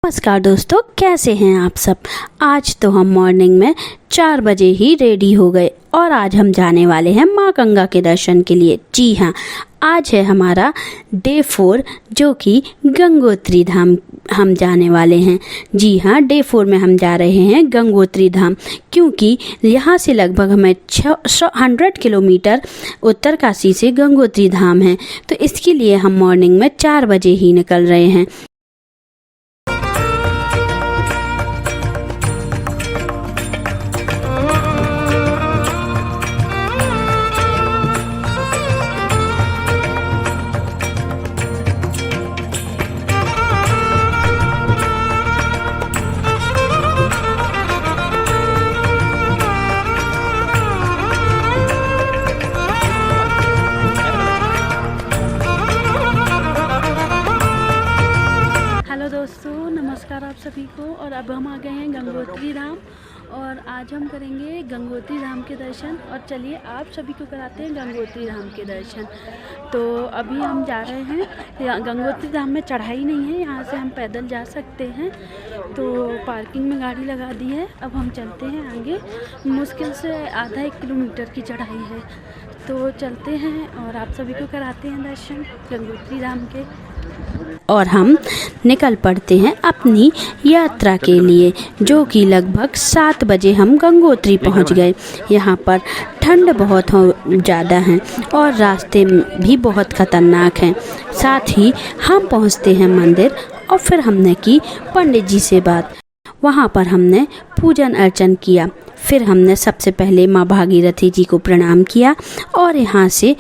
नमस्कार दोस्तों, कैसे हैं आप सब। आज तो हम मॉर्निंग में 4 बजे ही रेडी हो गए और आज हम जाने वाले हैं माँ गंगा के दर्शन के लिए। जी हाँ, आज है हमारा डे 4 जो कि गंगोत्री धाम हम जाने वाले हैं। जी हाँ, डे 4 में हम जा रहे हैं गंगोत्री धाम, क्योंकि यहाँ से लगभग हमें 100 किलोमीटर उत्तरकाशी से गंगोत्री धाम है। तो इसके लिए हम मॉर्निंग में 4 बजे ही निकल रहे हैं। दोस्तों नमस्कार आप सभी को। और अब हम आ गए हैं गंगोत्री धाम और आज हम करेंगे गंगोत्री धाम के दर्शन। और चलिए आप सभी को कराते हैं गंगोत्री धाम के दर्शन। तो अभी हम जा रहे हैं। गंगोत्री धाम में चढ़ाई नहीं है, यहाँ से हम पैदल जा सकते हैं। तो पार्किंग में गाड़ी लगा दी है। अब हम चलते हैं आगे। मुश्किल से आधा 1 किलोमीटर की चढ़ाई है, तो चलते हैं और आप सभी को कराते हैं दर्शन गंगोत्री धाम के। और हम निकल पड़ते हैं अपनी यात्रा के लिए, जो कि लगभग 7 बजे हम गंगोत्री पहुंच गए। यहाँ पर ठंड बहुत ज़्यादा है और रास्ते भी बहुत ख़तरनाक हैं। साथ ही हम पहुंचते हैं मंदिर और फिर हमने की पंडित जी से बात। वहाँ पर हमने पूजन अर्चन किया। फिर हमने सबसे पहले माँ भागीरथी जी को प्रणाम किया और यहाँ से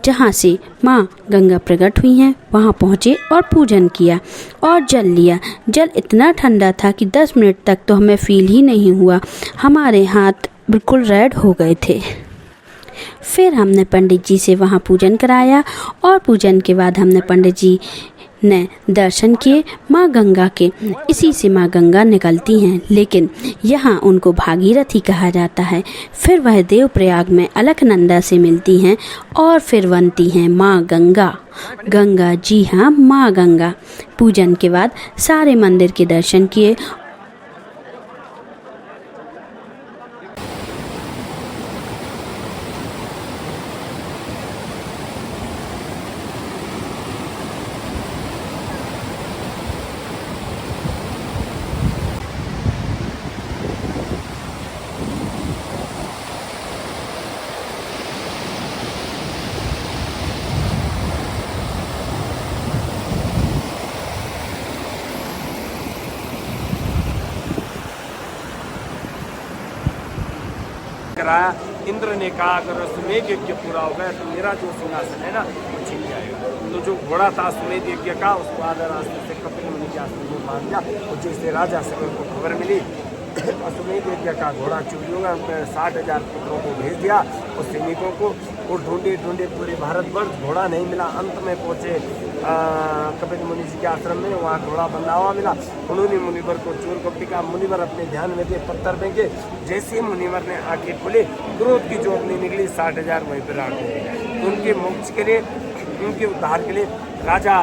जहाँ से माँ गंगा प्रकट हुई हैं वहाँ पहुँचे और पूजन किया और जल लिया। जल इतना ठंडा था कि 10 मिनट तक तो हमें फील ही नहीं हुआ, हमारे हाथ बिल्कुल रेड हो गए थे। फिर हमने पंडित जी से वहाँ पूजन कराया और पूजन के बाद हमने पंडित जी ने दर्शन किए माँ गंगा के। इसी से माँ गंगा निकलती हैं, लेकिन यहाँ उनको भागीरथी कहा जाता है। फिर वह देवप्रयाग में अलकनंदा से मिलती हैं और फिर बनती हैं माँ गंगा। गंगा, जी हाँ, माँ गंगा। पूजन के बाद सारे मंदिर के दर्शन किए। कराया। इंद्र ने कहा अगर सुमेध यज्ञ पूरा हो गया तो मेरा जो सिंहासन है ना वो छीन जाएगा। तो जो घोड़ा था सुमेध यज्ञ का, उसको आधा रास्ते से कपिल मुनि के आश्रम में मार दिया। और जिससे राजा सगर को खबर मिली अश्वमेध यज्ञ का घोड़ा चोरी होगा, 60,000 पुत्रों को भेज दिया और सैनिकों को। और ढूंढे ढूंढे पूरे भारतवर्ष घोड़ा नहीं मिला। अंत में पहुँचे कपिल मुनि जी के आश्रम में, वहाँ घोड़ा बंधा हुआ मिला। उन्होंने मुनिवर को चोर कपटी का। मुनिवर अपने ध्यान में थे, पत्थर फेंके। जैसे ही मुनिवर ने आंखें खोले, क्रोध की जोत नहीं निकली, 60,000 वहीं पर राख हो गए। तो उनके मोक्ष के लिए, उनके उद्धार के लिए राजा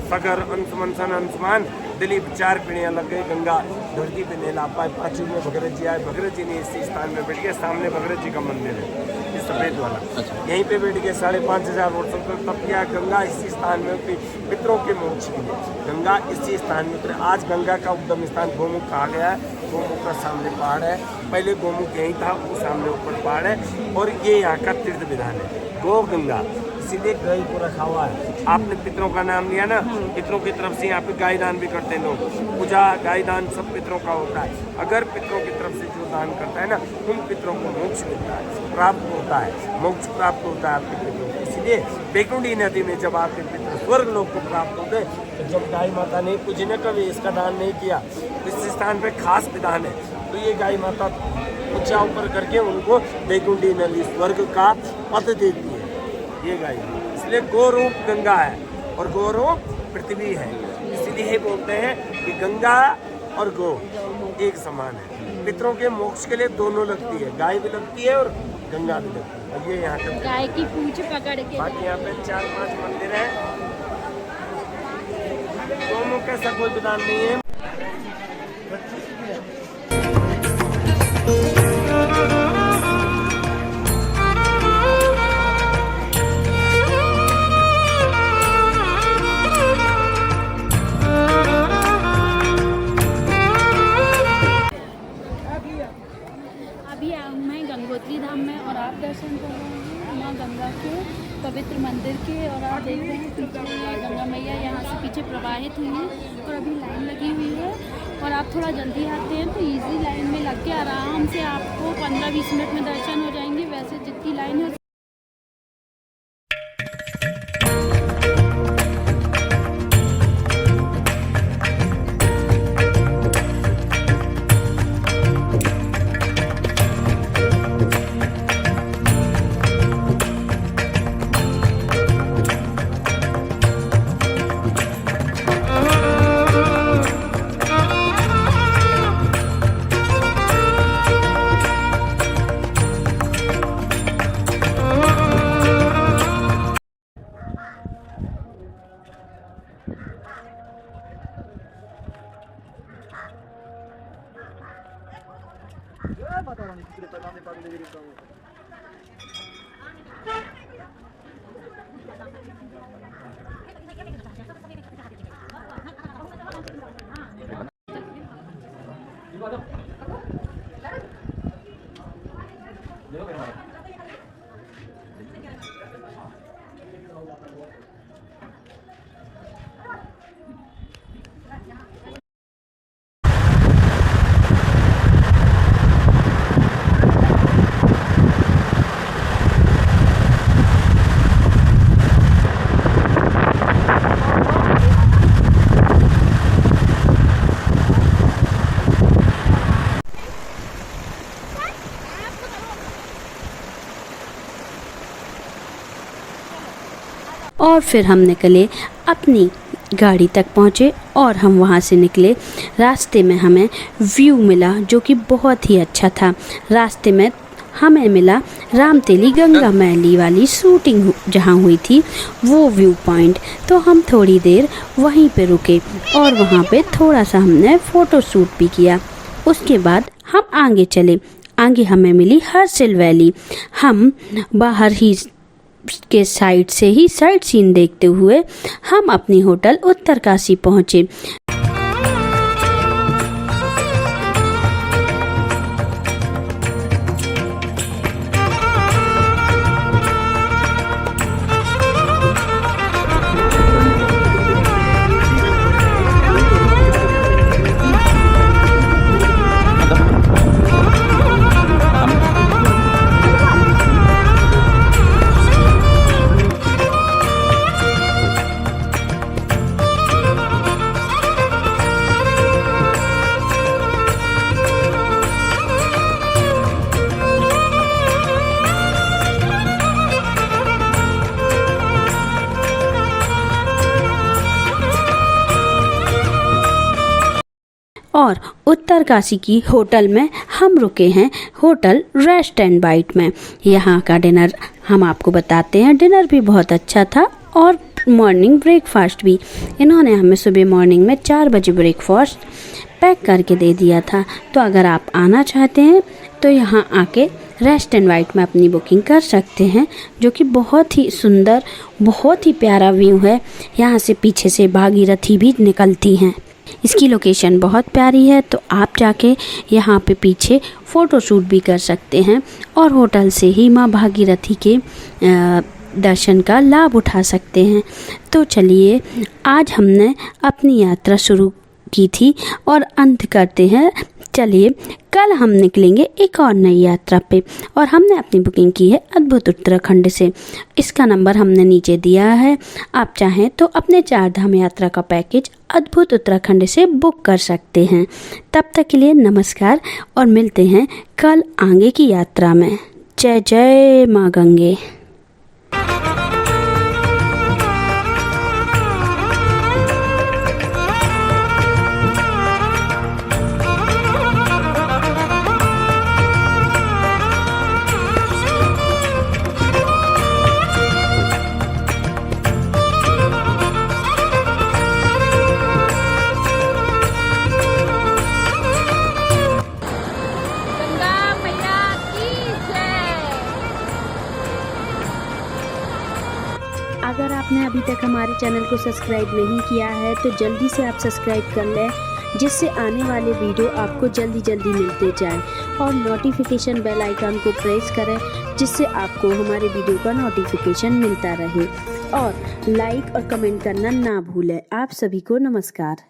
सगर, अंशुमंसन, अंशुमान, दिलीप 4 पीढ़ियाँ लग गई। गंगा धरती पे नहीं ला पाए। 5वीं में भगीरथ जी आए। भगीरथ जी ने इसी स्थान में बैठ गए। सामने भगीरथ जी का मंदिर है, ये सफेद वाला। यहीं पे बैठ के 5,500 वर्षों तक तप किया। गंगा इसी स्थान में उतरी पितरों के मोक्ष के लिए। गंगा इसी स्थान में उतरे। आज गंगा का उद्गम स्थान गोमुख कहा गया है। गोमुख का सामने पहाड़ है। पहले गोमुख यहीं था, वो सामने ऊपर पहाड़ है। और ये यहाँ का तीर्थ विधान है गो गंगा, इसीलिए गाय को रखा हुआ है। आपने पितरों का नाम लिया ना, पितरों की तरफ से यहाँ पे गाय दान भी करते हैं लोग। पूजा, गाय दान सब पितरों का होता है। अगर पितरों की तरफ से जो दान करता है ना, उन पितरों को मोक्ष मिलता है, प्राप्त होता है, मोक्ष प्राप्त होता है आपके पितरों को। इसलिए बैकुंठी नदी में जब आपके पितर स्वर्ग लोग को प्राप्त होते, तो जब गाय माता ने कुछ न कभी इसका दान नहीं किया, इस स्थान पर खास विधान है। तो ये गाय माता ऊंचा ऊपर करके उनको बैकुंठी नदी स्वर्ग का पद देती है ये गाय। इसलिए गौरूप गंगा है और गौरूप पृथ्वी है। इसलिए बोलते हैं कि गंगा और गौ एक समान है। पितरों के मोक्ष के लिए दोनों लगती है, गाय भी लगती है और गंगा भी लगती है। और ये यहाँ का गाय की पूंछ पकड़ के। बाकी यहाँ पे 4-5 मंदिर हैं। दोनों का ऐसा कोई विधान नहीं है। अभी हूँ मैं गंगोत्री धाम में और आप दर्शन कर रहे हैं माँ गंगा के पवित्र मंदिर के। और आप देख रहे हैं पीछे गंगा मैया यहाँ से पीछे प्रवाहित हुई हैं और अभी लाइन लगी हुई है। और आप थोड़ा जल्दी आते हैं तो इजी लाइन में लग के आराम से आपको 15-20 मिनट में दर्शन हो जाएंगे। वैसे जितनी लाइन है और फिर हम निकले अपनी गाड़ी तक पहुँचे और हम वहाँ से निकले। रास्ते में हमें व्यू मिला जो कि बहुत ही अच्छा था। रास्ते में हमें मिला रामतेली गंगा मैली वाली शूटिंग जहाँ हुई थी वो व्यू पॉइंट। तो हम थोड़ी देर वहीं पे रुके और वहाँ पे थोड़ा सा हमने फ़ोटो शूट भी किया। उसके बाद हम आगे चले। आगे हमें मिली हर्षिल वैली। हम बाहर ही के साइड से ही साइट सीन देखते हुए हम अपनी होटल उत्तरकाशी पहुँचे। और उत्तरकाशी की होटल में हम रुके हैं, होटल रेस्ट एंड बाइट में। यहाँ का डिनर हम आपको बताते हैं। डिनर भी बहुत अच्छा था और मॉर्निंग ब्रेकफास्ट भी। इन्होंने हमें सुबह मॉर्निंग में 4 बजे ब्रेकफास्ट पैक करके दे दिया था। तो अगर आप आना चाहते हैं तो यहाँ आके रेस्ट एंड बाइट में अपनी बुकिंग कर सकते हैं, जो कि बहुत ही सुंदर, बहुत ही प्यारा व्यू है। यहाँ से पीछे से भागीरथी भी निकलती हैं। इसकी लोकेशन बहुत प्यारी है, तो आप जाके यहाँ पे पीछे फ़ोटो शूट भी कर सकते हैं और होटल से ही माँ भागीरथी के दर्शन का लाभ उठा सकते हैं। तो चलिए, आज हमने अपनी यात्रा शुरू की थी और अंत करते हैं। चलिए, कल हम निकलेंगे एक और नई यात्रा पे और हमने अपनी बुकिंग की है अद्भुत उत्तराखंड से। इसका नंबर हमने नीचे दिया है। आप चाहें तो अपने 4 धाम यात्रा का पैकेज अद्भुत उत्तराखंड से बुक कर सकते हैं। तब तक के लिए नमस्कार और मिलते हैं कल आगे की यात्रा में। जय जय माँ गंगे। हमारे चैनल को सब्सक्राइब नहीं किया है तो जल्दी से आप सब्सक्राइब कर लें, जिससे आने वाले वीडियो आपको जल्दी जल्दी मिलते जाएं। और नोटिफिकेशन बेल आइकन को प्रेस करें, जिससे आपको हमारे वीडियो का नोटिफिकेशन मिलता रहे। और लाइक और कमेंट करना ना भूलें। आप सभी को नमस्कार।